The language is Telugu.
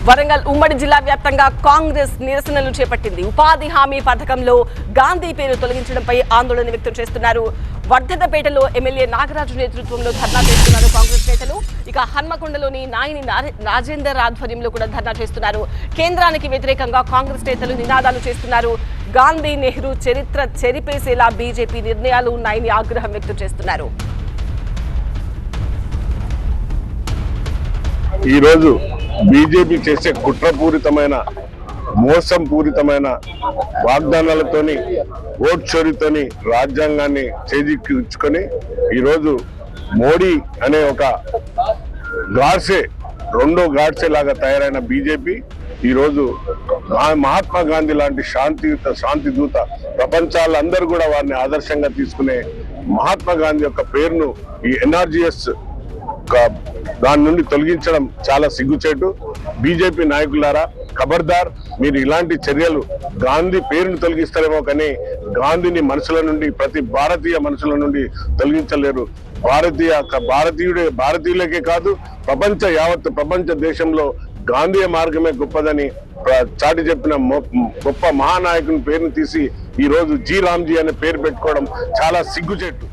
వరంగల్ ఉమ్మడి జిల్లా వ్యాప్తంగా కాంగ్రెస్ నిరసనలు చేపట్టింది. ఉపాధి హామీ పథకంలో గాంధీ పేరు తొలగించడంపై ఆందోళన వ్యక్తం చేస్తున్నారు. వర్ధన్నపేటలో ఎమ్మెల్యే నాగరాజు నేతృత్వంలో ధర్నా చేస్తున్నారు కాంగ్రెస్ నేతలు. ఇక హన్మకొండలోని నాయని రాజేందర్ ఆధ్వర్యంలో కూడా ధర్నా చేస్తున్నారు. కేంద్రానికి వ్యతిరేకంగా కాంగ్రెస్ నేతలు నినాదాలు చేస్తున్నారు. గాంధీ నెహ్రూ చరిత్ర చెరిపేసేలా బీజేపీ నిర్ణయాలు ఉన్నాయని ఆగ్రహం వ్యక్తం చేస్తున్నారు. ఈ రోజు బీజేపీ చేసే కుట్రపూరితమైన మోసం పూరితమైన వాగ్దానాలతోని ఓట్ చోరీతోని రాజ్యాంగాన్ని చేజిక్కించుకొని ఈరోజు మోడీ అనే ఒక గాడ్సే రెండో గాడ్సే లాగా తయారైన బీజేపీ ఈరోజు మహాత్మా గాంధీ లాంటి శాంతి దూత ప్రపంచాలందరూ కూడా వారిని ఆదర్శంగా తీసుకునే మహాత్మా గాంధీ యొక్క పేరును ఈ ఎన్ఆర్జీఎస్ దాని నుండి తొలగించడం చాలా సిగ్గుచేటు. బీజేపీ నాయకులారా, ఖబర్దార్, మీరు ఇలాంటి చర్యలు గాంధీ పేరును తొలగిస్తారేమో కానీ గాంధీని మనుషుల నుండి, ప్రతి భారతీయ మనుషుల నుండి తొలగించలేరు. భారతీయులకే కాదు, యావత్ ప్రపంచ దేశంలో గాంధీ మార్గమే గొప్పదని చాటి చెప్పిన గొప్ప మహానాయకుని పేరును తీసి ఈ రోజు జీ రామ్జీ అనే పేరు పెట్టుకోవడం చాలా సిగ్గుచేటు.